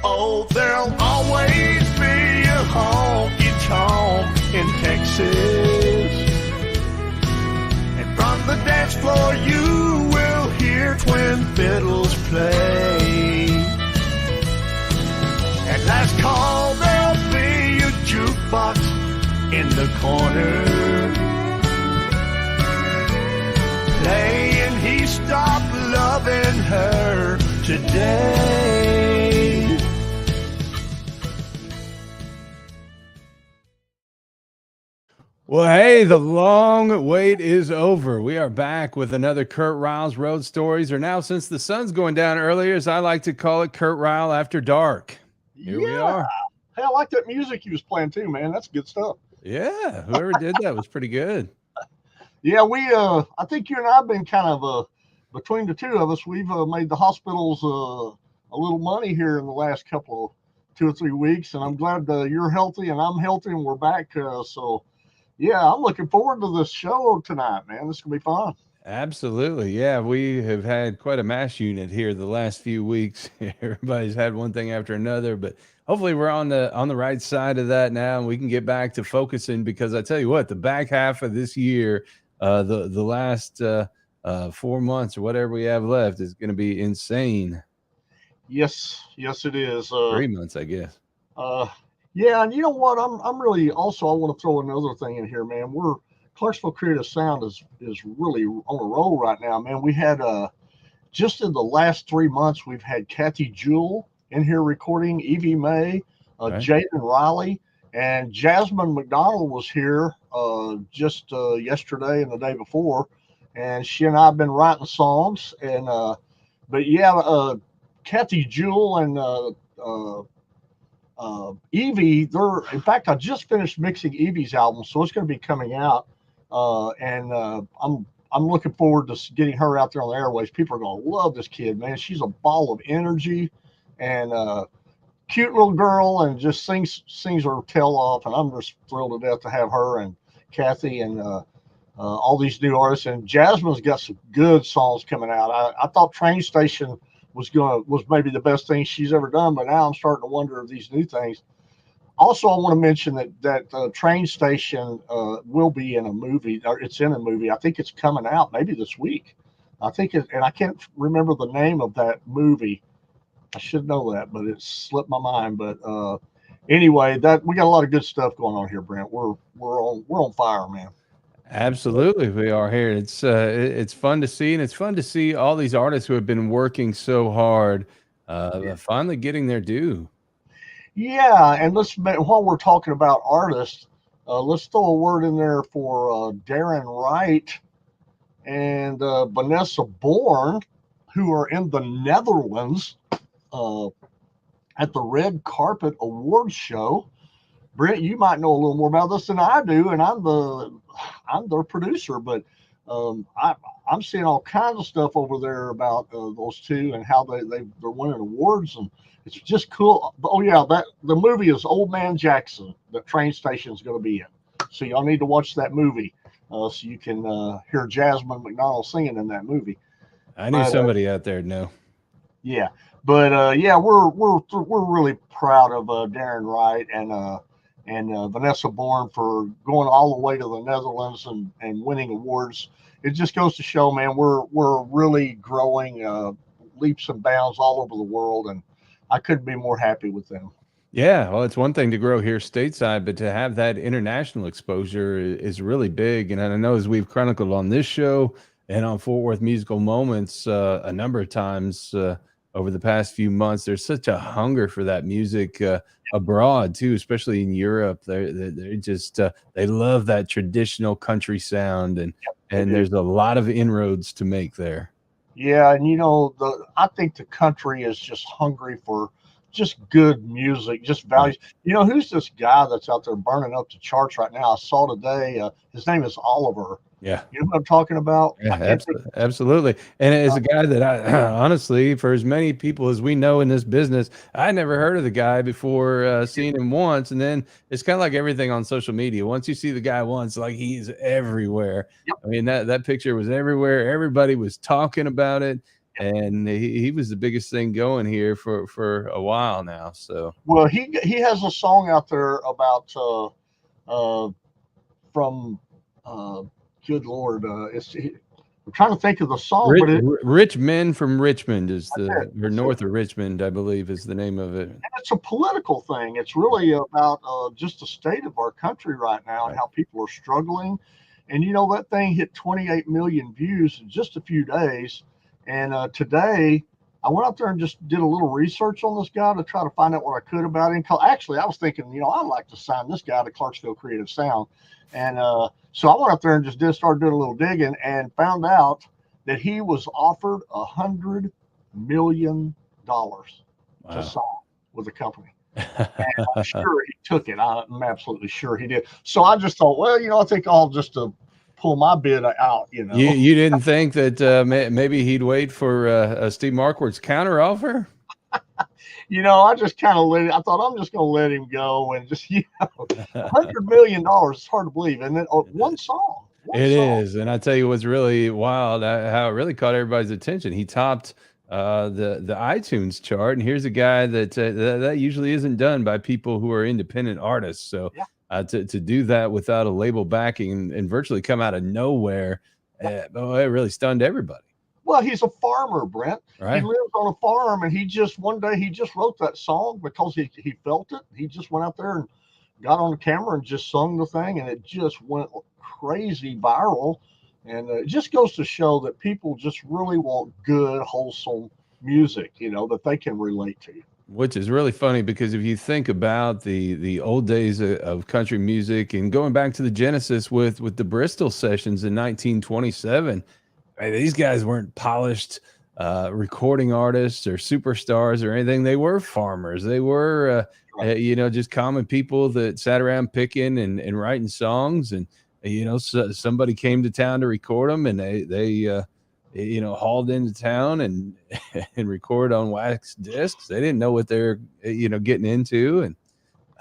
Oh, there'll always be a honky tonk in Texas. And from the dance floor you will hear twin fiddles play. And last call there'll be a jukebox in the corner, playing He Stopped Loving Her Today. Well, hey, the long wait is over. We are back with another Curt Ryle's Road Stories, or now, since the sun's going down earlier, as I like to call it, Curt Ryle After Dark. Here we are. Hey, I like that music he was playing too, man. That's good stuff. Yeah, whoever did that was pretty good. Yeah, I think you and I have been kind of between the two of us, we've made the hospitals a little money here in the last couple of 2 or 3 weeks, and I'm glad you're healthy and I'm healthy and we're back. So yeah, I'm looking forward to this show tonight, man. This is gonna be fun. Absolutely. Yeah, we have had quite a mass unit here the last few weeks. Everybody's had one thing after another, but hopefully we're on the right side of that now, and we can get back to focusing, because I tell you what, the back half of this year, the last 4 months or whatever we have left is going to be insane. Yes, it is. 3 months, I guess. Yeah, and you know what? I'm really also, I want to throw another thing in here, man. Clarksville Creative Sound is really on a roll right now, man. We had just in the last 3 months, we've had Kathy Jewell in here recording, Evie May, Jaden Riley, and Jasmine McDonald was here just yesterday and the day before, and she and I have been writing songs. And but yeah, Kathy Jewell and Evie, in fact, I just finished mixing Evie's album, so it's going to be coming out, and I'm looking forward to getting her out there on the airways. People are going to love this kid, man. She's a ball of energy, and cute little girl, and just sings her tail off. And I'm just thrilled to death to have her and Kathy and all these new artists. And Jasmine's got some good songs coming out. I thought Train Station was maybe the best thing she's ever done, but now I'm starting to wonder if these new things. Also, I want to mention that Train Station will be in a movie, or it's in a movie. I think it's coming out maybe this week. I think and I can't remember the name of that movie. I should know that, but it slipped my mind. But anyway, that we got a lot of good stuff going on here, Brent. We're on fire, man. Absolutely, we are here. It's fun to see, and it's fun to see all these artists who have been working so hard, finally getting their due. Yeah, and while we're talking about artists, let's throw a word in there for Darren Wright and Vanessa Bourne, who are in the Netherlands at the Red Carpet Awards show. Brent, you might know a little more about this than I do, and I'm their producer, but I'm seeing all kinds of stuff over there about those two and how they're winning awards, and it's just cool. Oh yeah, the movie is Old Man Jackson. The Train Station is going to be in, so y'all need to watch that movie so you can hear Jasmine McDonald singing in that movie. I knew somebody out there know. Yeah, but yeah, we're really proud of Darren Wright and Vanessa Bourne for going all the way to the Netherlands and winning awards. It just goes to show, man, we're really growing leaps and bounds all over the world, and I couldn't be more happy with them. Yeah, well, it's one thing to grow here stateside, but to have that international exposure is really big. And I know, as we've chronicled on this show and on Fort Worth Musical Moments a number of times over the past few months, there's such a hunger for that music abroad too, especially in Europe. They're just they love that traditional country sound, and there's a lot of inroads to make there. Yeah, and you know, I think the country is just hungry for just good music, just values. You know, who's this guy that's out there burning up the charts right now? I saw today. His name is Oliver. Yeah. You know what I'm talking about? Yeah, absolutely. And as a guy that I honestly, for as many people as we know in this business, I never heard of the guy before seeing him once. And then it's kind of like everything on social media. Once you see the guy once, like, he's everywhere. Yep. I mean, that picture was everywhere. Everybody was talking about it. and he was the biggest thing going here for a while now. So Well, he has a song out there about uh, from good Lord, I'm trying to think of the song, but Rich Men from Richmond is that's or it. North of Richmond, I believe, is the name of it. And it's a political thing. It's really about just the state of our country right now and Right. how people are struggling. And you know that thing hit 28 million views in just a few days. And today, I went out there and just did a little research on this guy to try to find out what I could about him. Actually, I was thinking, I'd like to sign this guy to Clarksville Creative Sound. And so I went out there and just started doing a little digging and found out that he was offered $100 million to Wow. sign with the company. And I'm sure he took it. I'm absolutely sure he did. So I just thought, well, I think I'll just pull my bid out. You didn't think that maybe he'd wait for Steve Marquardt's counter offer? I just kind of let it. I thought I'm just going to let him go and just $100 million. It's hard to believe, and then one song. It is, and I tell you what's really wild, how it really caught everybody's attention. He topped the iTunes chart, and here's a guy that usually isn't done by people who are independent artists. So Yeah. to do that without a label backing and virtually come out of nowhere, it really stunned everybody. Well, he's a farmer, Brent. Right. He lives on a farm, and one day he just wrote that song because he felt it. He just went out there and got on the camera and just sung the thing, and it just went crazy viral. And it just goes to show that people just really want good, wholesome music, that they can relate to. Which is really funny because if you think about the old days of country music and going back to the genesis with the Bristol sessions in 1927, these guys weren't polished recording artists or superstars or anything. They were farmers. They were, just common people that sat around picking and writing songs. And, somebody came to town to record them, and they hauled into town and and record on wax discs. They didn't know what they're, getting into. And,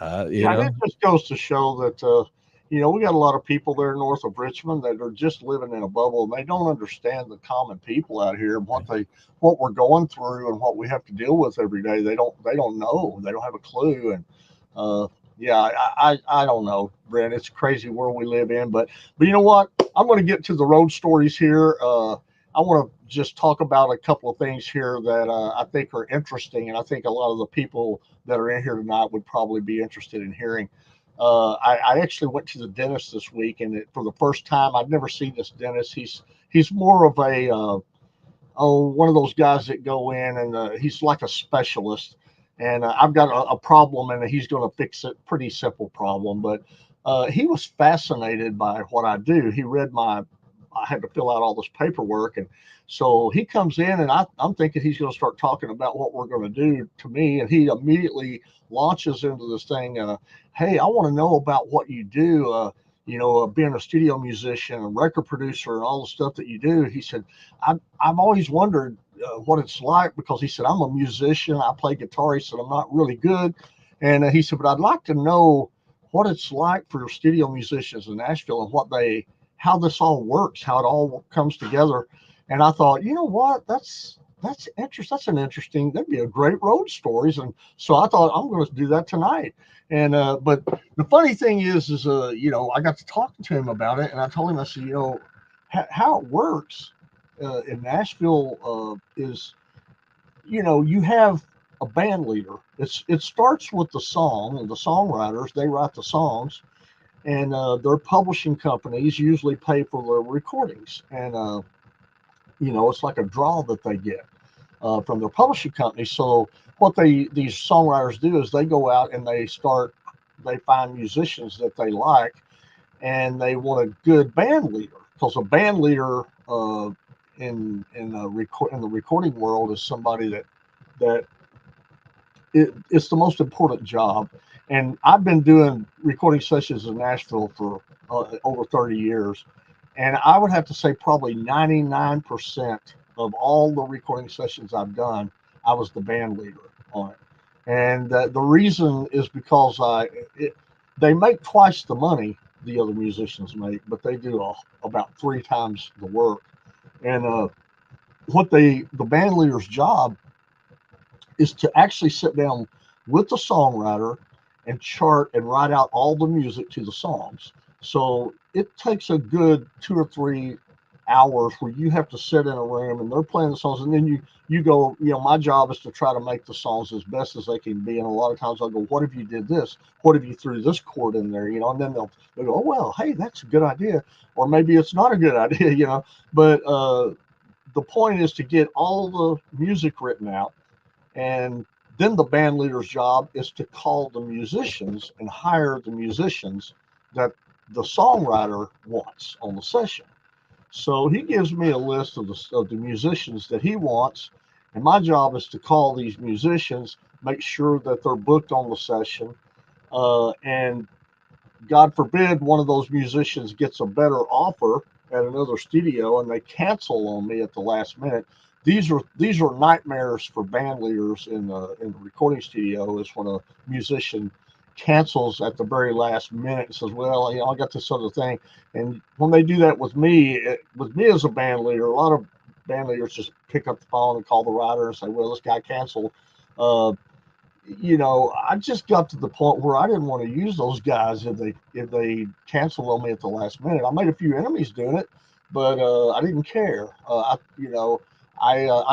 It just goes to show that, we got a lot of people there north of Richmond that are just living in a bubble, and they don't understand the common people out here and what we're going through and what we have to deal with every day. They don't know. They don't have a clue. And I don't know, Brent. It's a crazy world we live in. But you know what? I'm going to get to the road stories here. I want to just talk about a couple of things here that I think are interesting, and I think a lot of the people that are in here tonight would probably be interested in hearing. I actually went to the dentist this week, and for the first time, I've never seen this dentist. He's more of a one of those guys that go in and he's like a specialist. And I've got a problem, and he's going to fix it. Pretty simple problem, but he was fascinated by what I do. He read I had to fill out all this paperwork, and so he comes in, and I'm thinking he's going to start talking about what we're going to do to me, and he immediately launches into this thing. Hey, I want to know about what you do. Being a studio musician, a record producer, and all the stuff that you do. He said, I've always wondered what it's like, because he said, I'm a musician. I play guitar. He said, I'm not really good. And he said, but I'd like to know what it's like for studio musicians in Nashville and how this all works, how it all comes together. And I thought, you know what, that's interesting. That'd be a great road stories. And so I thought, I'm going to do that tonight. And but the funny thing is I got to talking to him about it, and I told him, I said, how it works in Nashville is, you have a band leader. It starts with the song, and the songwriters, they write the songs, and their publishing companies usually pay for their recordings. And it's like a draw that they get from their publishing company. So what these songwriters do is they go out and they find musicians that they like, and they want a good band leader, because a band leader in the recording world is somebody that it's the most important job. And I've been doing recording sessions in Nashville for over 30 years, and I would have to say probably 99% of all the recording sessions I've done, I was the band leader on it. And the reason is because they make twice the money the other musicians make, but they do about 3 times the work. And the band leader's job is to actually sit down with the songwriter and chart and write out all the music to the songs. So it takes a good 2 or 3 hours where you have to sit in a room and they're playing the songs, and then you go, my job is to try to make the songs as best as they can be. And a lot of times I'll go, what if you did this? What if you threw this chord in there? And then they'll go, oh well, hey, that's a good idea, or maybe it's not a good idea. But the point is to get all the music written out, and then the band leader's job is to call the musicians and hire the musicians that the songwriter wants on the session. So he gives me a list of the musicians that he wants, and my job is to call these musicians, make sure that they're booked on the session, and God forbid one of those musicians gets a better offer at another studio and they cancel on me at the last minute. These are nightmares for band leaders in the recording studio. Is when a musician cancels at the very last minute and says, "Well, I got this other thing." And when they do that with me as a band leader, a lot of band leaders just pick up the phone and call the writer and say, "Well, this guy canceled." I just got to the point where I didn't want to use those guys if they canceled on me at the last minute. I made a few enemies doing it, but I didn't care. I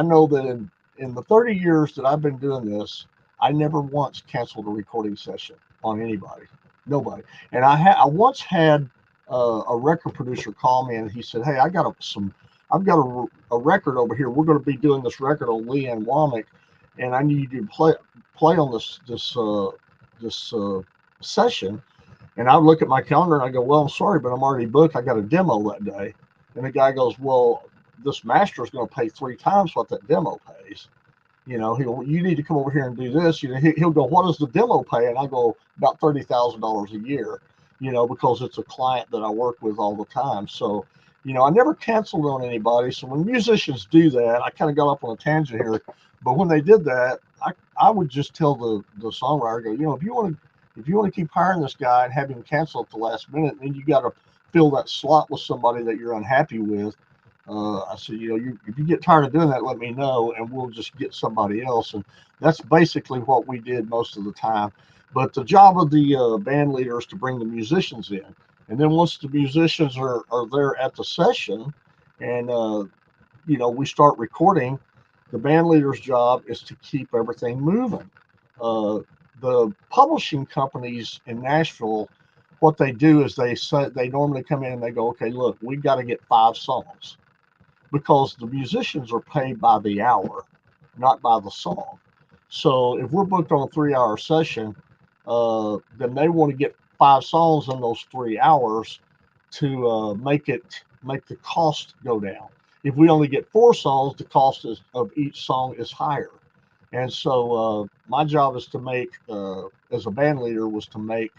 know that in the 30 years that I've been doing this, I never once canceled a recording session on anybody, nobody. And I once had a record producer call me and he said, "Hey, I've got a record over here. We're going to be doing this record on Leanne Womack, and I need you to play on this session." And I look at my calendar and I go, "Well, I'm sorry, but I'm already booked. I got a demo that day." And the guy goes, "Well, this master is going to pay 3 times what that demo pays. You need to come over here and do this." He'll go, "What does the demo pay?" And I go, "About $30,000 a year." Because it's a client that I work with all the time. So, I never canceled on anybody. So when musicians do that, I kind of got up on a tangent here, but when they did that, I would just tell the songwriter, go, if you want to keep hiring this guy and have him cancel at the last minute, then you got to fill that slot with somebody that you're unhappy with. I said, if you get tired of doing that, let me know, and we'll just get somebody else. And that's basically what we did most of the time. But the job of the band leader is to bring the musicians in. And then once the musicians are there at the session and, we start recording, the band leader's job is to keep everything moving. The publishing companies in Nashville, what they do is they normally come in and they go, "Okay, look, we've got to get 5 songs." Because the musicians are paid by the hour, not by the song. So if we're booked on a 3-hour session, then they want to get 5 songs in those 3 hours to make the cost go down. If we only get 4 songs, the cost of each song is higher. And so my job is to make, as a band leader, was to make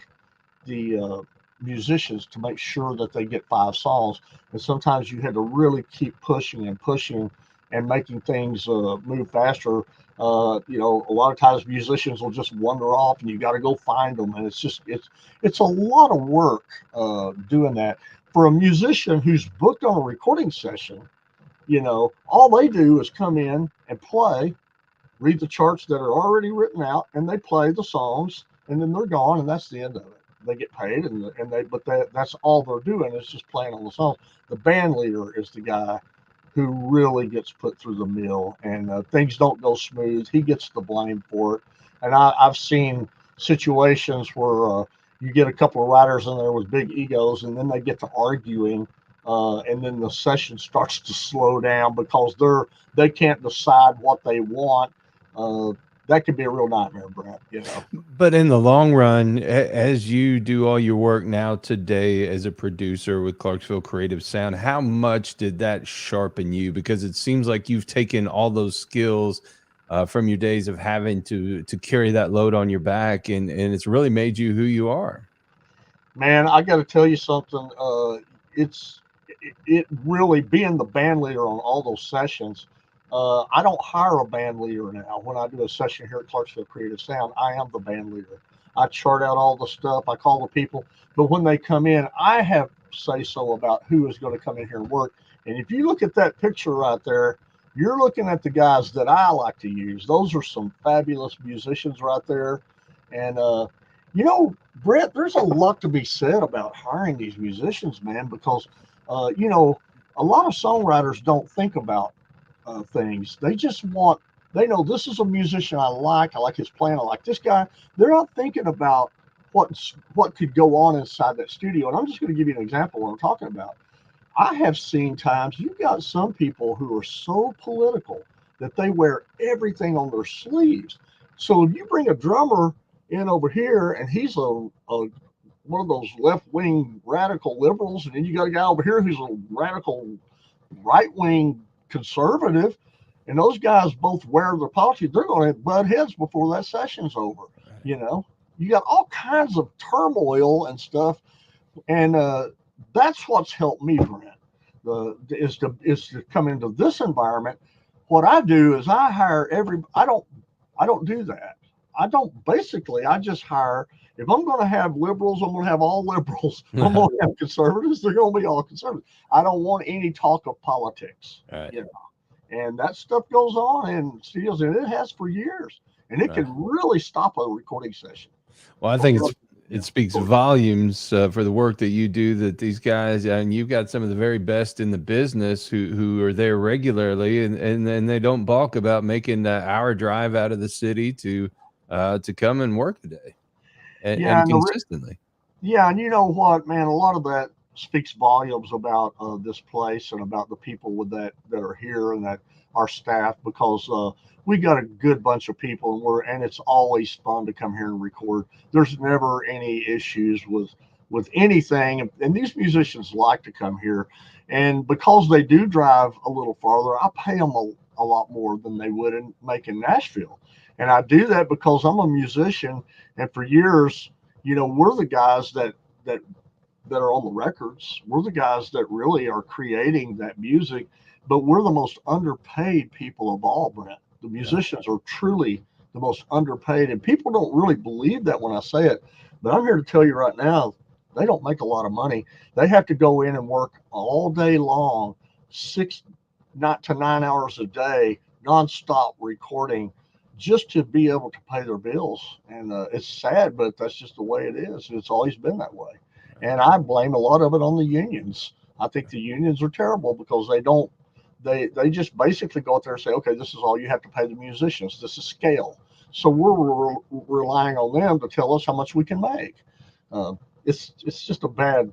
the musicians to make sure that they get 5 songs. And sometimes you had to really keep pushing and making things move faster. A lot of times musicians will just wander off and you got to go find them. And it's a lot of work doing that. For a musician who's booked on a recording session, all they do is come in and play, read the charts that are already written out, and they play the songs, and then they're gone, and that's the end of it. They get paid, that's all they're doing is just playing on the songs. The band leader is the guy who really gets put through the mill, and things don't go smooth. He gets the blame for it. And I've seen situations where you get a couple of writers in there with big egos, and then they get to arguing, and then the session starts to slow down because they can't decide what they want. That could be a real nightmare, Brent. But in the long run, as you do all your work now today as a producer with Clarksville Creative Sound, how much did that sharpen you? Because it seems like you've taken all those skills from your days of having to carry that load on your back, and it's really made you who you are. Man, I got to tell you something. It really, being the band leader on all those sessions. I don't hire a band leader now. When I do a session here at Clarksville Creative Sound, I am the band leader. I chart out all the stuff. I call the people. But when they come in, I have say so about who is going to come in here and work. And if you look at that picture right there, You're looking at the guys that I like to use. Those are some fabulous musicians right there. And, you know, Brett, there's a lot to be said about hiring these musicians, man, because, you know, a lot of songwriters don't think about things. They just want, they know this is a musician I like his playing, I like this guy. They're not thinking about what could go on inside that studio. And I'm just going to give you an example of what I'm talking about. I have seen times you've got some people who are so political that they wear everything on their sleeves. So if you bring a drummer in over here and he's a one of those left wing radical liberals, and then you got a guy over here who's a radical right wing conservative, and those guys both wear their politics, they're going to butt heads before that session's over. You know, you got all kinds of turmoil and stuff, and that's what's helped me, Brent. Is to come into this environment. What I do is I hire I don't do that. I just hire. If I'm going to have liberals, I'm going to have all liberals. I'm going to have conservatives. They're going to be all conservatives. I don't want any talk of politics. Right. You know, and that stuff goes on in studios, and it has for years, and it can really stop a recording session. Well, I think it speaks volumes for the work that you do, that these guys, and you've got some of the very best in the business who are there regularly, and then they don't balk about making an hour drive out of the city to come and work today and consistently. And you know what, man, a lot of that speaks volumes about this place and about the people that are here and that our staff, because we got a good bunch of people, and it's always fun to come here and record. There's never any issues with anything, and these musicians like to come here, and because they do drive a little farther, I pay them a lot more than they would make in Nashville. And I do that because I'm a musician, and for years, you know, we're the guys that are on the records. We're the guys that really are creating that music, but we're the most underpaid people of all, Brent. The musicians are truly the most underpaid, and people don't really believe that when I say it, but I'm here to tell you right now, they don't make a lot of money. They have to go in and work all day long, 6 to 9 hours a day, nonstop recording, just to be able to pay their bills. And it's sad, but that's just the way it is. It's always been that way. And I blame a lot of it on the unions. I think the unions are terrible because they just basically go out there and say, okay, this is all you have to pay the musicians. This is scale. So we're relying on them to tell us how much we can make. It's just a bad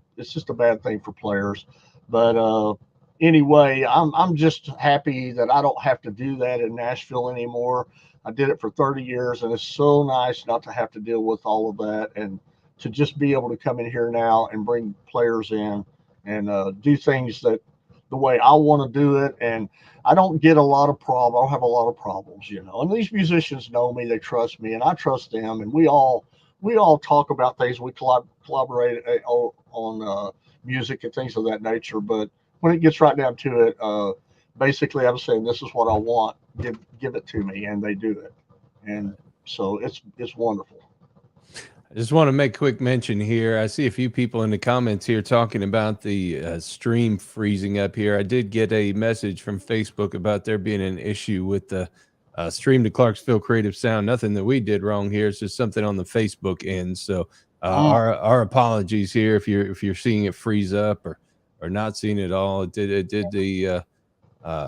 thing for players. But anyway, I'm just happy that I don't have to do that in Nashville anymore. I did it for 30 years, and it's so nice not to have to deal with all of that, and to just be able to come in here now and bring players in and do things that the way I want to do it. And I don't get a lot of problems. I don't have a lot of problems, you know. And these musicians know me, they trust me, and I trust them. And we all talk about things. We collaborate on music and things of that nature. But when it gets right down to it, basically I'm saying, this is what I want. Give it to me, and they do it. And so it's wonderful. I just want to make quick mention here. I see a few people in the comments here talking about the stream freezing up here. I did get a message from Facebook about there being an issue with the stream to Clarksville Creative Sound. Nothing that we did wrong here. It's just something on the Facebook end. So our apologies here if you're seeing it freeze up or not seeing it at all. It did the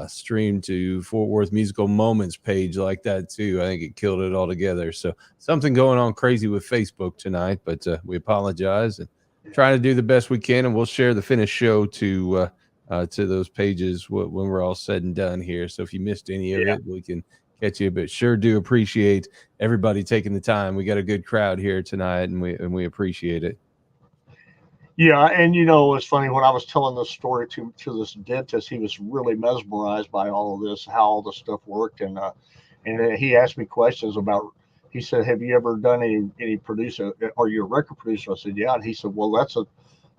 stream to Fort Worth Musical Moments page like that too. I think it killed it all together. So something going on crazy with Facebook tonight, but we apologize and trying to do the best we can, and we'll share the finished show to those pages when we're all said and done here. So if you missed any of it, we can catch you, but sure do appreciate everybody taking the time. We got a good crowd here tonight, and we appreciate it. Yeah, and you know, it's funny, when I was telling this story to this dentist, he was really mesmerized by all of this, how all this stuff worked, and he asked me questions about. He said, "Have you ever done any producer? Are you a record producer?" I said, "Yeah." And he said, "Well,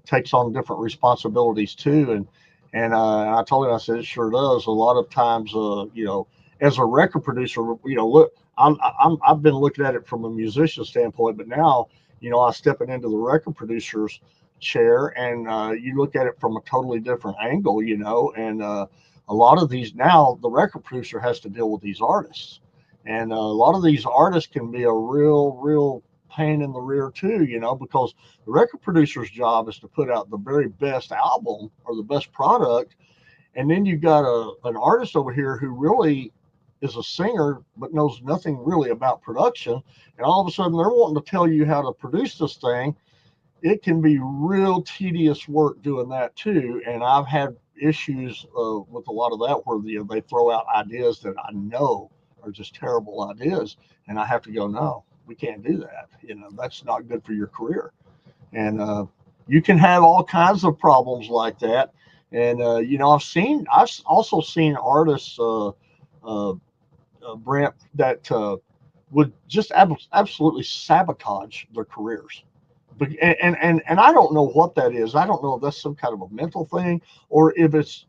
takes on different responsibilities too." And I told him, I said, "It sure does. A lot of times, you know, as a record producer, you know, look, I've been looking at it from a musician standpoint, but now, you know, I'm stepping into the record producers chair, and you look at it from a totally different angle, you know, and a a lot of these now, the record producer has to deal with these artists, and a lot of these artists can be a real pain in the rear too, because the record producer's job is to put out the very best album or the best product. And then you've got an artist over here who really is a singer but knows nothing really about production, and all of a sudden they're wanting to tell you how to produce this thing. It can be real tedious work doing that too, and I've had issues with a lot of that where they throw out ideas that I know are just terrible ideas, and I have to go, no, we can't do that. That's not good for your career. And you can have all kinds of problems like that. And I've also seen artists, Brent, that would just absolutely sabotage their careers. And I don't know what that is. I don't know if that's some kind of a mental thing, or if it's.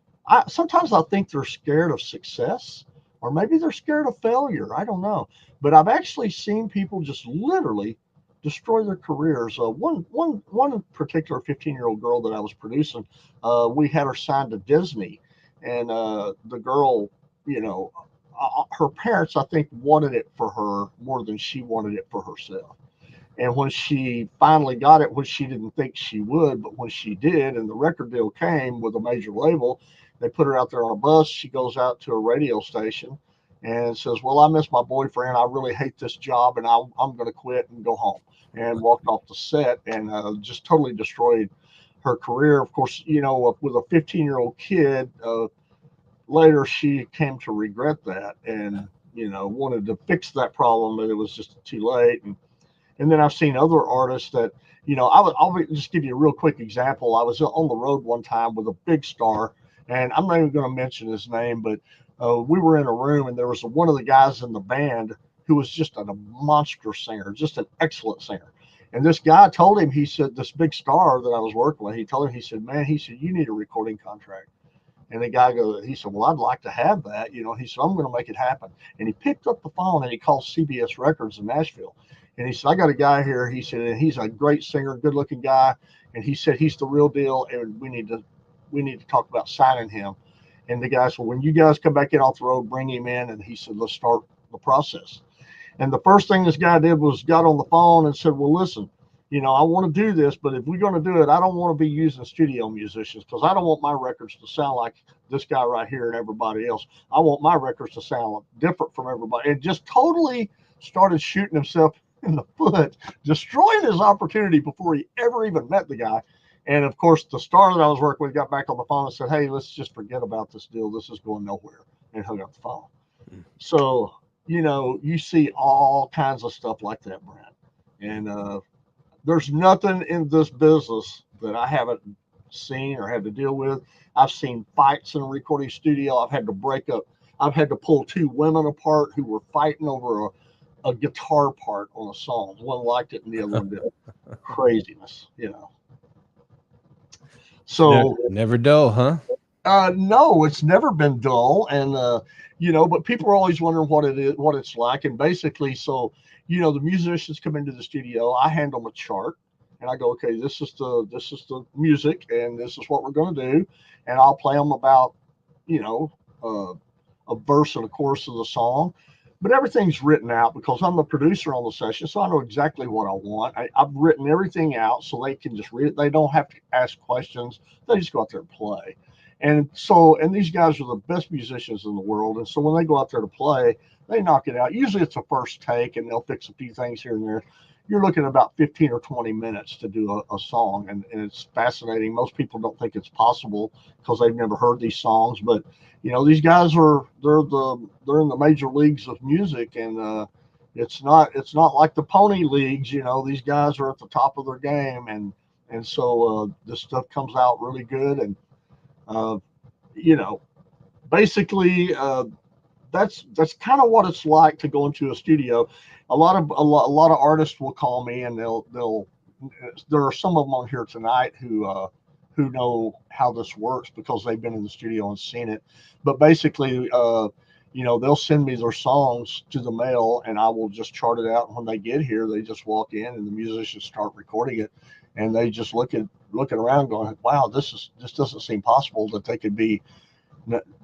Sometimes I think they're scared of success, or maybe they're scared of failure. I don't know. But I've actually seen people just literally destroy their careers. One particular 15-year-old girl that I was producing, we had her signed to Disney, and the girl, her parents, I think, wanted it for her more than she wanted it for herself. And when she finally got it, which she didn't think she would, but when she did, and the record deal came with a major label, they put her out there on a bus. She goes out to a radio station and says, well, I miss my boyfriend. I really hate this job, and I'm going to quit and go home. And walked off the set, and just totally destroyed her career. Of course, with a 15-year-old kid, later she came to regret that and, wanted to fix that problem, but it was just too late. And then I've seen other artists that, I'll just give you a real quick example. I was on the road one time with a big star, and I'm not even going to mention his name, but we were in a room, and there was one of the guys in the band who was just a monster singer, just an excellent singer. And this guy told him, he said, this big star that I was working with, he told him, he said, man, you need a recording contract. And the guy he said, well, I'd like to have that. He said, I'm going to make it happen. And he picked up the phone and he called CBS Records in Nashville. And he said, I got a guy here. He said, and he's a great singer, good looking guy. And he said, he's the real deal. And we need to talk about signing him. And the guy said, well, when you guys come back in off the road, bring him in. And he said, let's start the process. And the first thing this guy did was got on the phone and said, well, listen, I want to do this, but if we're going to do it, I don't want to be using studio musicians, because I don't want my records to sound like this guy right here and everybody else. I want my records to sound different from everybody. And just totally started shooting himself in the foot, destroying his opportunity before he ever even met the guy. And of course, the star that I was working with got back on the phone and said, hey, let's just forget about this deal. This is going nowhere, and hung up the phone. So, you see all kinds of stuff like that, Brent. And there's nothing in this business that I haven't seen or had to deal with. I've seen fights in a recording studio. I've had to break up. I've had to pull two women apart who were fighting over a guitar part on a song. One liked it and the other one didn't. Craziness, So never dull, huh? No, it's never been dull. And but people are always wondering what it's like. And basically, so the musicians come into the studio. I hand them a chart, and I go, okay, this is the music, and this is what we're going to do. And I'll play them about a verse and a chorus of the song. But everything's written out because I'm the producer on the session, so I know exactly what I want. I've written everything out so they can just read it. They don't have to ask questions. They just go out there and play. And these guys are the best musicians in the world. And so when they go out there to play, they knock it out. Usually it's a first take, and they'll fix a few things here and there. You're looking at about 15 or 20 minutes to do a song, and it's fascinating. Most people don't think it's possible because they've never heard these songs. But these guys they're in the major leagues of music, and it's not like the pony leagues. These guys are at the top of their game, and so this stuff comes out really good. And basically, that's kind of what it's like to go into a studio. A lot of artists will call me, and there are some of them on here tonight who know how this works because they've been in the studio and seen it. But basically, they'll send me their songs to the mail, and I will just chart it out. And when they get here, they just walk in, and the musicians start recording it, and they just looking around, going, "Wow, this doesn't seem possible that they could be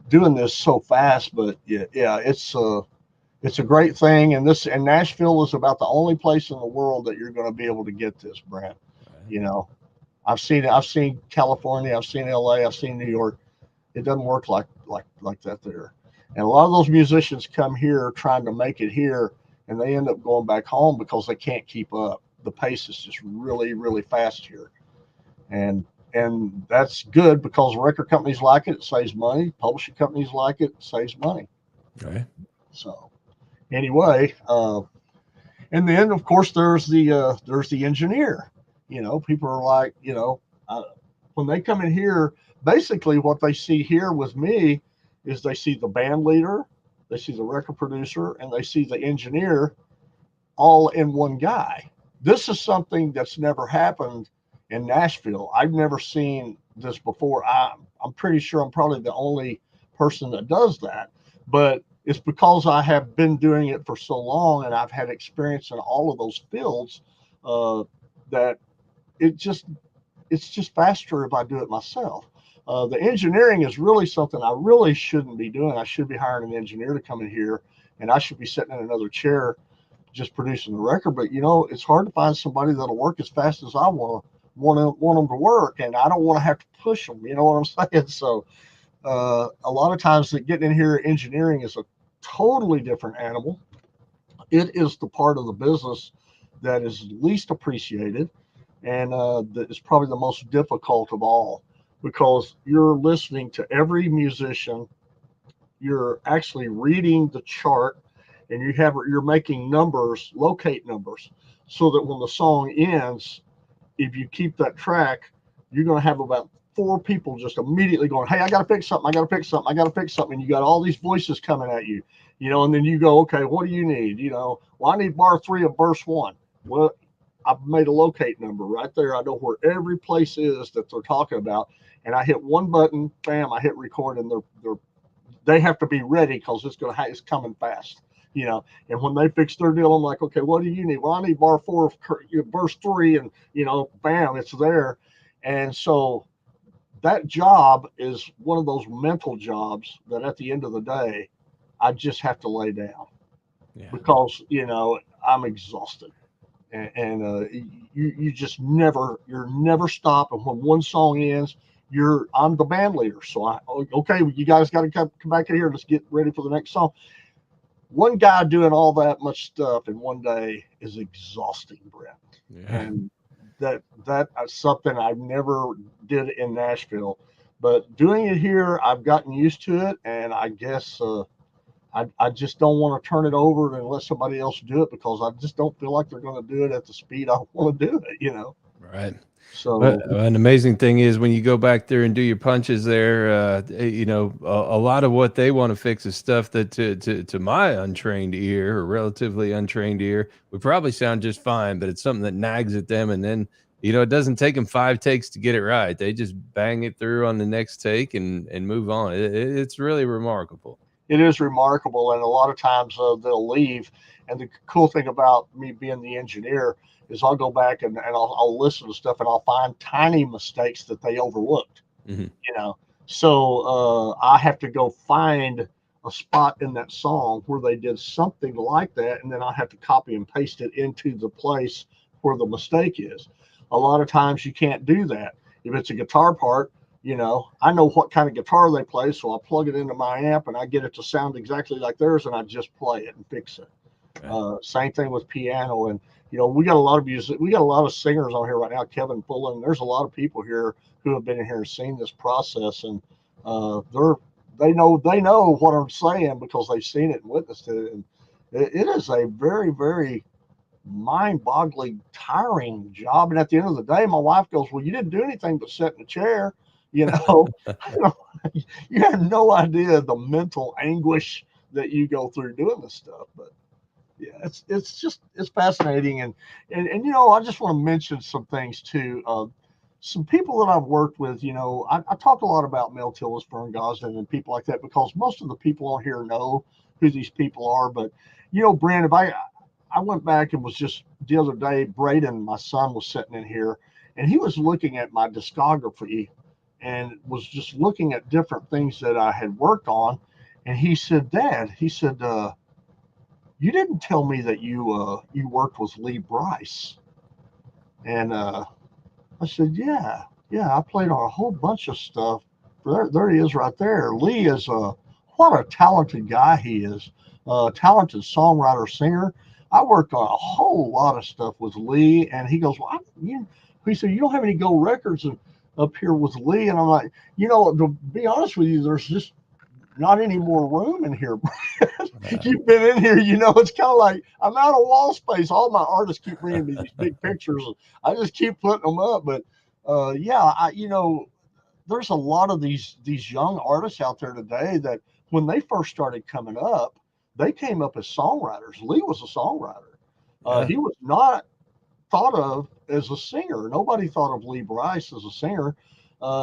doing this so fast, but yeah, it's a great thing. And Nashville is about the only place in the world that you're going to be able to get this, Brent. Right. You know, I've seen California, I've seen LA, I've seen New York. It doesn't work like that there. And a lot of those musicians come here trying to make it here, and they end up going back home because they can't keep up. The pace is just really, really fast here. And that's good because record companies like it saves money. Publishing companies like it saves money. Right. So anyway, and then of course there's the engineer. You know, people are like, when they come in here, basically what they see here with me is they see the band leader, they see the record producer, and they see the engineer all in one guy. This is something that's never happened in Nashville. I've never seen this before. I'm pretty sure I'm probably the only person that does that, but it's because I have been doing it for so long and I've had experience in all of those fields that it's just faster if I do it myself. The engineering is really something I really shouldn't be doing. I should be hiring an engineer to come in here, and I should be sitting in another chair just producing the record. But it's hard to find somebody that'll work as fast as I want them to work, and I don't want to have to push them. You know what I'm saying? So a lot of times that getting in here, engineering is a totally different animal. It is the part of the business that is least appreciated, and that is probably the most difficult of all, because you're listening to every musician, you're actually reading the chart, and you're making numbers, locate numbers, so that when the song ends, if you keep that track, you're going to have about 4 people just immediately going, hey, I got to fix something, I got to fix something, I got to fix something. And you got all these voices coming at you, and then you go, okay, what do you need? Well, I need bar 3 of verse 1. Well, I've made a locate number right there. I know where every place is that they're talking about, and I hit one button, bam, I hit record, and they have to be ready because it's coming fast. And when they fix their deal, I'm like, okay, what do you need? Well, I need bar 4 of verse 3, and bam, it's there. And so that job is one of those mental jobs that at the end of the day, I just have to lay down because I'm exhausted. And you just you're never stop. And when one song ends, I'm the band leader. So okay, you guys got to come back in here. Let's get ready for the next song. One guy doing all that much stuff in one day is exhausting, Brent. Yeah. And that is something I never did in Nashville, but doing it here, I've gotten used to it. And I guess I just don't want to turn it over and let somebody else do it, because I just don't feel like they're going to do it at the speed I want to do it, Right. So an amazing thing is when you go back there and do your punches there, a lot of what they want to fix is stuff that to my untrained ear, or relatively untrained ear, would probably sound just fine, but it's something that nags at them. And then, it doesn't take them 5 takes to get it right. They just bang it through on the next take and move on. It's really remarkable. It is remarkable. And a lot of times they'll leave. And the cool thing about me being the engineer is I'll go back and I'll listen to stuff, and I'll find tiny mistakes that they overlooked, So I have to go find a spot in that song where they did something like that, and then I have to copy and paste it into the place where the mistake is. A lot of times you can't do that. If it's a guitar part, I know what kind of guitar they play, so I plug it into my amp and I get it to sound exactly like theirs, and I just play it and fix it. Right. Same thing with piano. And we got a lot of music. We got a lot of singers on here right now. Kevin Fullen. There's a lot of people here who have been in here and seen this process, and they know what I'm saying because they've seen it and witnessed it. And it is a very, very mind-boggling, tiring job. And at the end of the day, my wife goes, "Well, you didn't do anything but sit in a chair." You have no idea the mental anguish that you go through doing this stuff. But yeah, it's fascinating. And I just want to mention some things too. Some people that I've worked with, I talk a lot about Mel Tillis, Vern Gosdin, and people like that, because most of the people on here know who these people are. But Brent, if I went back and was just the other day, Braden, my son, was sitting in here, and he was looking at my discography and was just looking at different things that I had worked on. And he said, Dad, he said, you didn't tell me that you worked with Lee Brice. And I said, yeah, I played on a whole bunch of stuff. There he is right there. Lee is what a talented guy he is. Talented songwriter, singer. I worked on a whole lot of stuff with Lee, and he goes, well, he said, you don't have any gold records up here with Lee. And I'm like, to be honest with you, there's just not any more room in here. You've been in here, it's kind of like I'm out of wall space. All my artists keep bringing me these big pictures. I just keep putting them up. But there's a lot of these young artists out there today that when they first started coming up, they came up as songwriters. Lee was a songwriter. He was not thought of as a singer. Nobody thought of Lee Brice as a singer.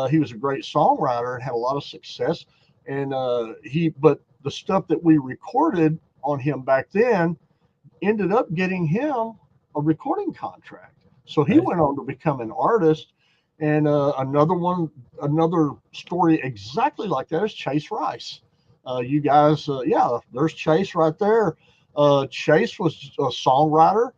He was a great songwriter and had a lot of success. And but the stuff that we recorded on him back then ended up getting him a recording contract. So he went on to become an artist. And another story exactly like that is Chase Rice. You guys, there's Chase right there. Chase was a songwriter,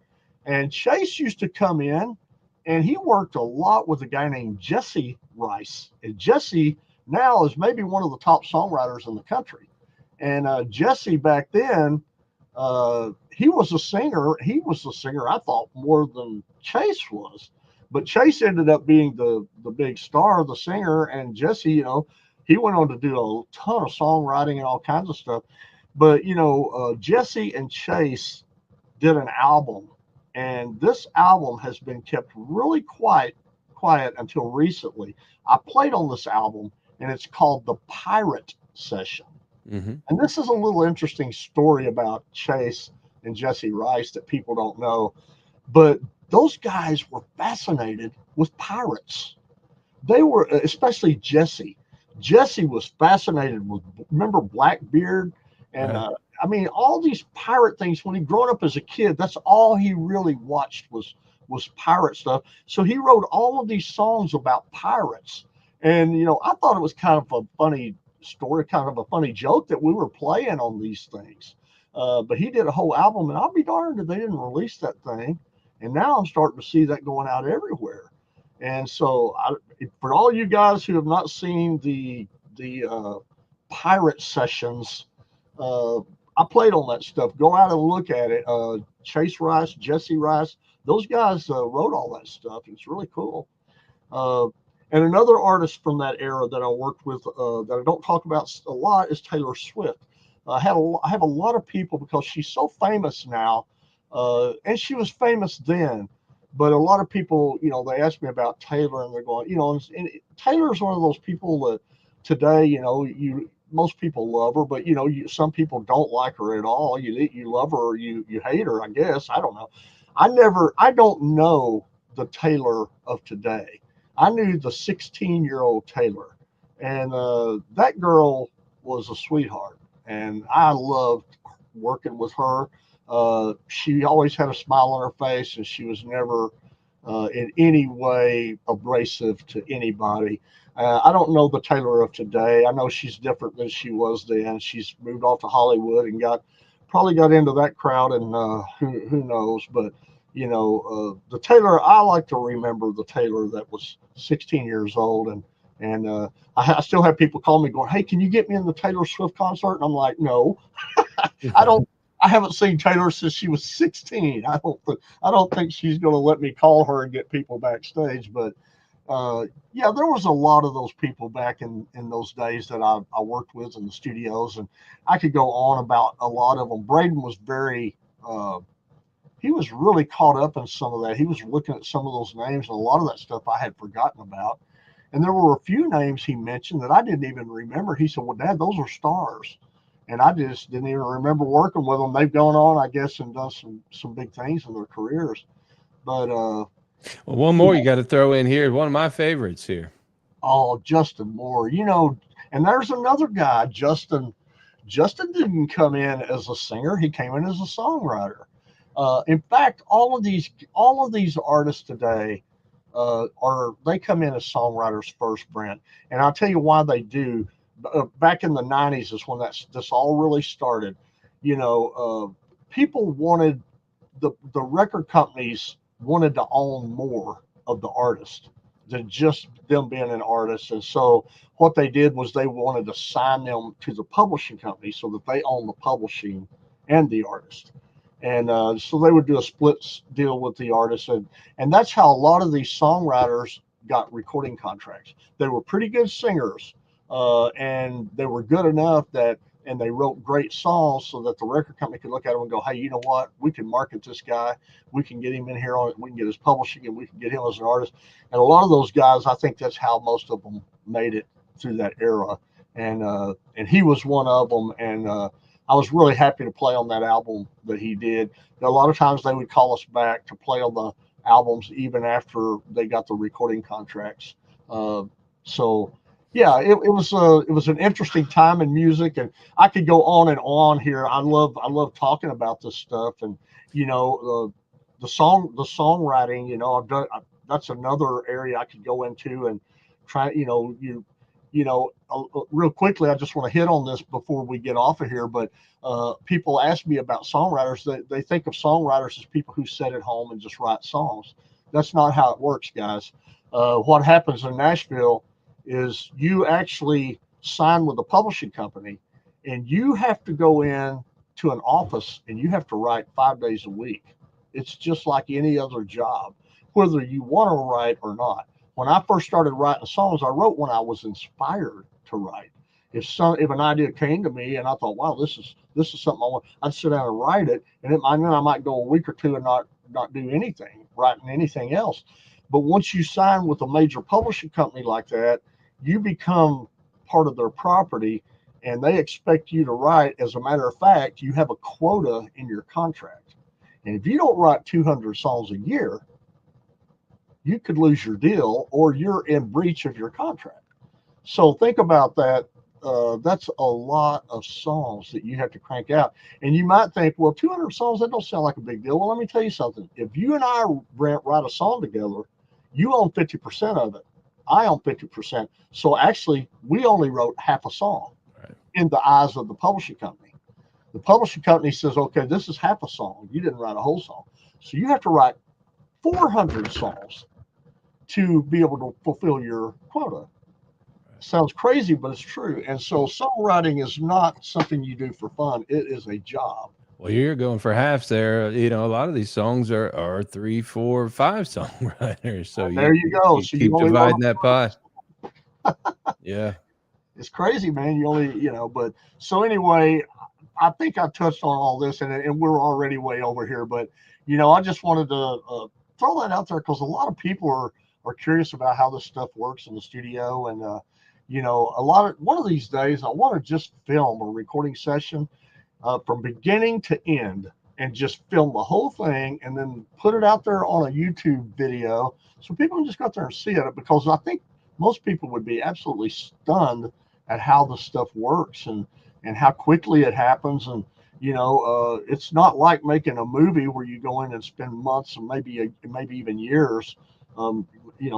and Chase used to come in, and he worked a lot with a guy named Jesse Rice. And Jesse now is maybe one of the top songwriters in the country. And Jesse back then, he was a singer. He was a singer, I thought, more than Chase was. But Chase ended up being the big star, the singer, and Jesse, he went on to do a ton of songwriting and all kinds of stuff. But Jesse and Chase did an album, and this album has been kept really quiet until recently. I played on this album, and it's called The Pirate Session. Mm-hmm. And this is a little interesting story about Chase and Jesse Rice that people don't know. But those guys were fascinated with pirates. They were, especially Jesse. Jesse was fascinated with, remember Blackbeard? And all these pirate things. When he grew up as a kid, that's all he really watched was pirate stuff. So he wrote all of these songs about pirates. And, I thought it was kind of a funny story, kind of a funny joke that we were playing on these things. But he did a whole album, and I'll be darned if they didn't release that thing. And now I'm starting to see that going out everywhere. And so for all you guys who have not seen the pirate sessions, I played on that stuff. Go out and look at it. Chase Rice, Jesse Rice, those guys wrote all that stuff. It's really cool. And another artist from that era that I worked with that I don't talk about a lot is Taylor Swift. I have a lot of people because she's so famous now, and she was famous then. But a lot of people, they ask me about Taylor, and they're going, and Taylor's one of those people that today, most people love her, but some people don't like her at all. You love her or you hate her, I guess. I don't know. I don't know the Taylor of today. I knew the 16-year-old Taylor, and that girl was a sweetheart, and I loved working with her. She always had a smile on her face, and she was never in any way abrasive to anybody. I don't know the Taylor of today. I know she's different than she was then. She's moved off to Hollywood and probably got into that crowd, and who knows, but the Taylor, I like to remember the Taylor that was 16 years old. And I still have people call me going, hey, can you get me in the Taylor Swift concert? And I'm like, no, I haven't seen Taylor since she was 16. I don't think she's going to let me call her and get people backstage. But there was a lot of those people back in those days that I worked with in the studios, and I could go on about a lot of them. Braden was he was really caught up in some of that. He was looking at some of those names, and a lot of that stuff I had forgotten about. And there were a few names he mentioned that I didn't even remember. He said, well, Dad, those are stars. And I just didn't even remember working with them. They've gone on, I guess, and done some big things in their careers. But well, one more you got to throw in here. One of my favorites here. Oh, Justin Moore. And there's another guy, Justin. Justin didn't come in as a singer. He came in as a songwriter. In fact, all of these artists today, they come in as songwriters first, Brent. And I'll tell you why they do. Back in the 90s is when this all really started. People wanted the record companies wanted to own more of the artist than just them being an artist. And so what they did was they wanted to sign them to the publishing company so that they own the publishing and the artist. And so they would do a split deal with the artist. And that's how a lot of these songwriters got recording contracts. They were pretty good singers, and they were good enough and they wrote great songs so that the record company could look at them and go, hey, you know what? We can market this guy. We can get him in here on it. We can get his publishing and we can get him as an artist. And a lot of those guys, I think that's how most of them made it through that era. And he was one of them. And I was really happy to play on that album that he did. A lot of times they would call us back to play on the albums even after they got the recording contracts. Yeah, it was an interesting time in music, and I could go on and on here. I love talking about this stuff, and the songwriting. That's another area I could go into and try. Real quickly, I just want to hit on this before we get off of here. But people ask me about songwriters. They think of songwriters as people who sit at home and just write songs. That's not how it works, guys. What happens in Nashville is you actually sign with a publishing company, and you have to go in to an office and you have to write 5 days a week. It's just like any other job, whether you want to write or not. When I first started writing songs, I wrote when I was inspired to write. If an idea came to me and I thought, wow, this is something I want, I'd sit down and write it, and then I might go a week or two and not do anything, writing anything else. But once you sign with a major publishing company like that, you become part of their property, and they expect you to write. As a matter of fact, you have a quota in your contract. And if you don't write 200 songs a year, you could lose your deal or you're in breach of your contract. So think about that. That's a lot of songs that you have to crank out. And you might think, well, 200 songs, that don't sound like a big deal. Well, let me tell you something. If you and I, Brent, write a song together, you own 50% of it. I own 50%. So actually, we only wrote half a song in the eyes of the publishing company. The publishing company says, okay, this is half a song. You didn't write a whole song. So you have to write 400 songs to be able to fulfill your quota. Sounds crazy, but it's true. And so songwriting is not something you do for fun. It is a job. Well, you're going for halves there. A lot of these songs are 3, 4, 5 songwriters. So there you go. So keep dividing that pie. Yeah. It's crazy, man. You only, but so anyway, I think I touched on all this, and we're already way over here. But, I just wanted to throw that out there because a lot of people are curious about how this stuff works in the studio. And, one of these days, I want to just film a recording session from beginning to end and just film the whole thing and then put it out there on a YouTube video so people can just go out there and see it, because I think most people would be absolutely stunned at how the stuff works and how quickly it happens. And, it's not like making a movie where you go in and spend months and maybe even years.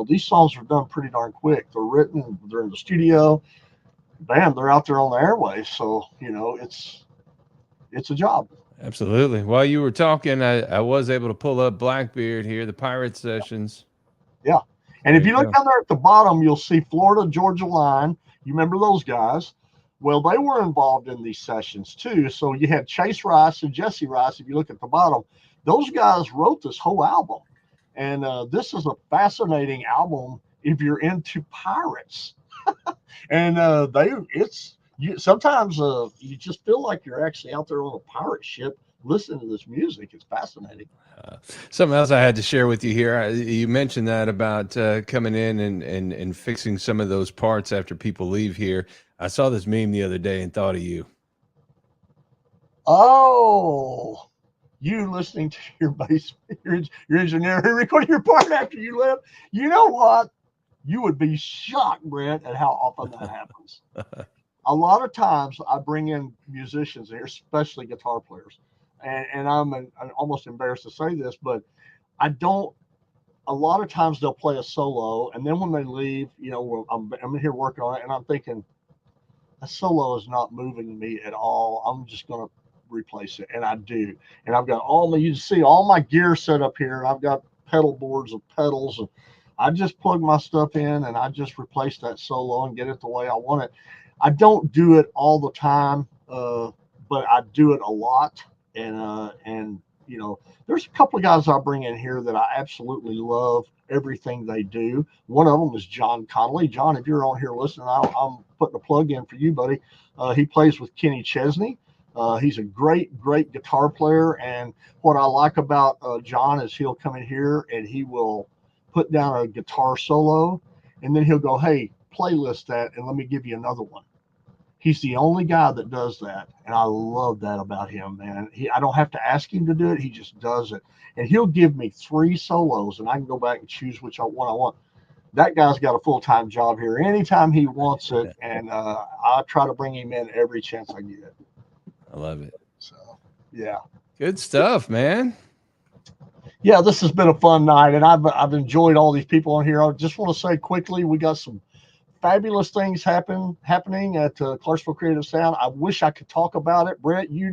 These songs are done pretty darn quick. They're written, they're in the studio, bam, they're out there on the airways. So, it's a job. Absolutely. While you were talking, I was able to pull up Blackbeard here, the Pirate Sessions. Yeah. And if you look down there at the bottom, you'll see Florida Georgia Line. You remember those guys? Well, they were involved in these sessions too. So you had Chase Rice and Jesse Rice. If you look at the bottom, those guys wrote this whole album. And this is a fascinating album if you're into pirates. And sometimes you just feel like you're actually out there on a pirate ship listening to this music. It's fascinating. Something else I had to share with you here. You mentioned that about coming in and fixing some of those parts after people leave here. I saw this meme the other day and thought of you. Oh, you listening to your bass, your engineer who recorded your part after you left. You know what? You would be shocked, Brent, at how often that happens. A lot of times I bring in musicians here, especially guitar players. And I'm almost embarrassed to say this, but I don't a lot of times they'll play a solo, and then when they leave, I'm here working on it, and I'm thinking, a solo is not moving me at all. I'm just going to replace it, and I do. And I've got you see all my gear set up here. I've got pedal boards of pedals, and I just plug my stuff in, and I just replace that solo and get it the way I want it. I don't do it all the time, but I do it a lot, and there's a couple of guys I bring in here that I absolutely love everything they do. One of them is John Connolly. John, if you're on here listening, I'm putting a plug in for you, buddy. He plays with Kenny Chesney. He's a great guitar player. And what I like about John is he'll come in here and he will put down a guitar solo, and then he'll go, hey, playlist that, and let me give you another one. He's the only guy that does that, and I love that about him, man. I don't have to ask him to do it. He just does it. And he'll give me 3 solos, and I can go back and choose which one I want. That guy's got a full-time job here anytime he wants it, and I try to bring him in every chance I get. I love it. So, yeah. Good stuff, man. Yeah, this has been a fun night, and I've enjoyed all these people on here. I just want to say quickly, we got some fabulous things happening at Clarksville Creative Sound. I wish I could talk about it. Brett, you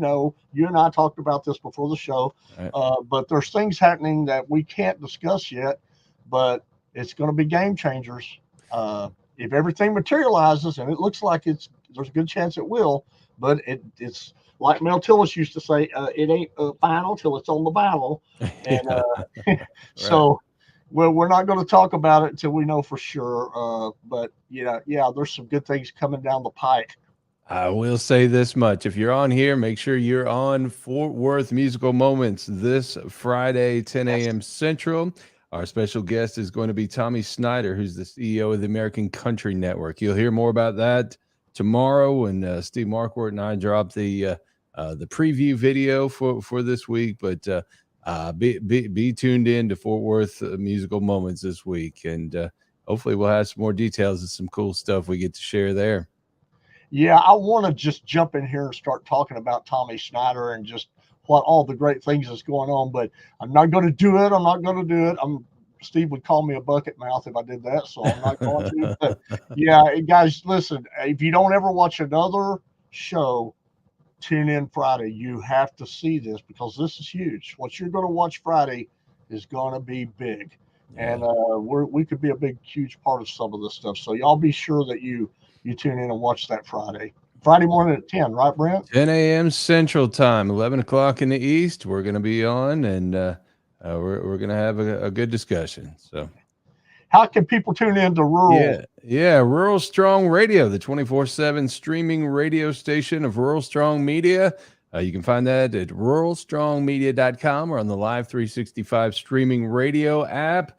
and I talked about this before the show, right. But there's things happening that we can't discuss yet, but it's going to be game changers. If everything materializes, and it looks like there's a good chance it will, but it's like Mel Tillis used to say, it ain't final till it's on the battle. And so we're not going to talk about it until we know for sure. But yeah, there's some good things coming down the pike. I will say this much. If you're on here, make sure you're on Fort Worth Musical Moments this Friday, 10 a.m. Central. Our special guest is going to be Tommy Snyder, who's the CEO of the American Country Network. You'll hear more about that tomorrow when Steve Marquardt and I drop the preview video for this week. But be tuned in to Fort Worth Musical Moments this week, and hopefully we'll have some more details and some cool stuff we get to share there. Yeah, I want to just jump in here and start talking about Tommy Snyder and just what all the great things that's going on, but I'm not going to do it. Steve would call me a bucket mouth if I did that, so I'm not going to. But yeah, guys, listen, if you don't ever watch another show, tune in Friday. You have to see this because this is huge. What you're going to watch Friday is going to be big. And we could be a big, huge part of some of this stuff. So y'all be sure that you tune in and watch that Friday morning at 10, right, Brent? 10 a.m. Central Time, 11 o'clock in the East. We're going to be on, and we're going to have a good discussion. So, how can people tune in to Rural? Yeah, Rural Strong Radio, the 24/7 streaming radio station of Rural Strong Media. You can find that at ruralstrongmedia.com or on the Live 365 streaming radio app.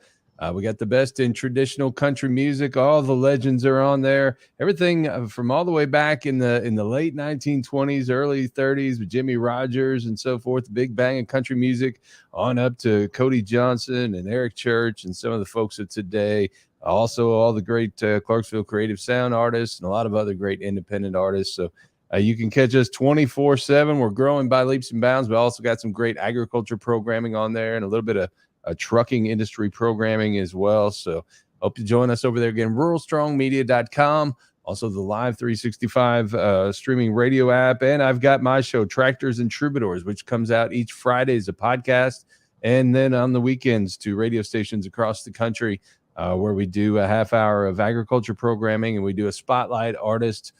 We got the best in traditional country music. All the legends are on there. Everything from all the way back in the late 1920s, early 30s with Jimmy Rogers and so forth, the big bang of country music, on up to Cody Johnson and Eric Church and some of the folks of today. Also, all the great Clarksville Creative Sound artists and a lot of other great independent artists. So you can catch us 24/7. We're growing by leaps and bounds. We also got some great agriculture programming on there and a little bit of trucking industry programming as well. So hope you join us over there again, ruralstrongmedia.com. Also the Live 365 streaming radio app. And I've got my show, Tractors and Troubadours, which comes out each Friday as a podcast. And then on the weekends to radio stations across the country where we do a half hour of agriculture programming and we do a spotlight artist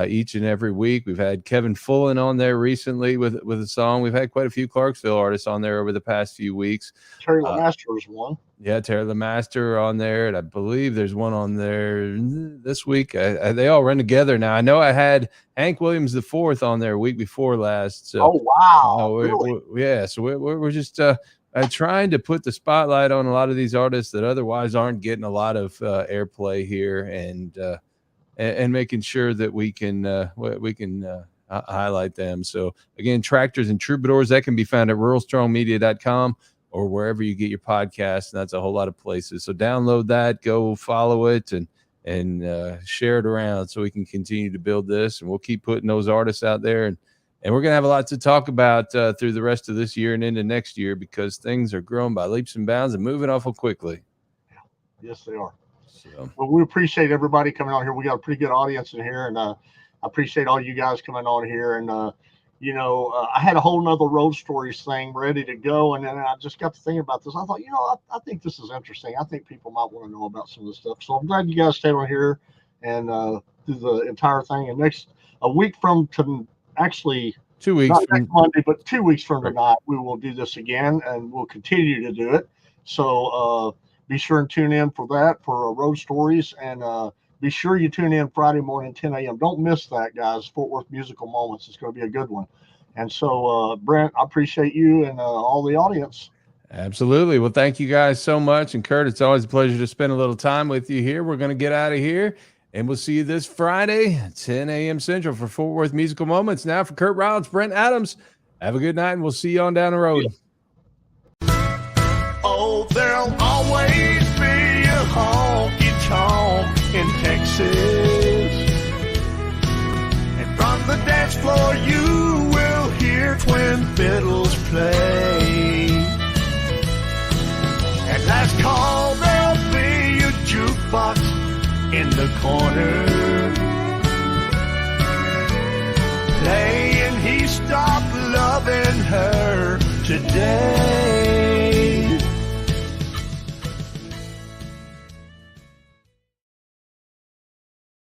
each and every week. We've had Kevin Fullen on there recently with a song. We've had quite a few Clarksville artists on there over the past few weeks. Terry LeMaster is one. Yeah, Terry LeMaster on there, and I believe there's one on there this week. They all run together now. I know I had Hank Williams IV on there a week before last. So, oh wow! Really? So we're just trying to put the spotlight on a lot of these artists that otherwise aren't getting a lot of airplay here, and making sure that we can highlight them. So again, Tractors and Troubadours, that can be found at ruralstrongmedia.com or wherever you get your podcasts. And that's a whole lot of places. So download that, go follow it, and share it around so we can continue to build this. And we'll keep putting those artists out there And we're going to have a lot to talk about through the rest of this year and into next year because things are growing by leaps and bounds and moving awful quickly. Yes, they are. So. Well, we appreciate everybody coming on here. We got a pretty good audience in here, and I appreciate all you guys coming on here. And I had a whole nother road stories thing ready to go, and then I just got to thinking about this. I thought, I think this is interesting. I think people might want to know about some of this stuff. So I'm glad you guys stayed on here and do the entire thing. And a week from actually 2 weeks not from next Monday, but 2 weeks from tonight, we will do this again, and we'll continue to do it. So be sure and tune in for that, for road stories, and be sure you tune in Friday morning, 10 a.m. Don't miss that, guys. Fort Worth Musical Moments. It's going to be a good one. And so, Brent, I appreciate you and all the audience. Absolutely. Well, thank you guys so much. And Curt, it's always a pleasure to spend a little time with you here. We're going to get out of here, and we'll see you this Friday, 10 a.m. Central for Fort Worth Musical Moments. Now for Curt Ryle, it's Brent Adams. Have a good night, and we'll see you on down the road. Oh, there'll always be a honky-tonk in Texas. And from the dance floor you will hear twin fiddles play. At last call there'll be a jukebox in the corner, playing He Stopped Loving Her Today.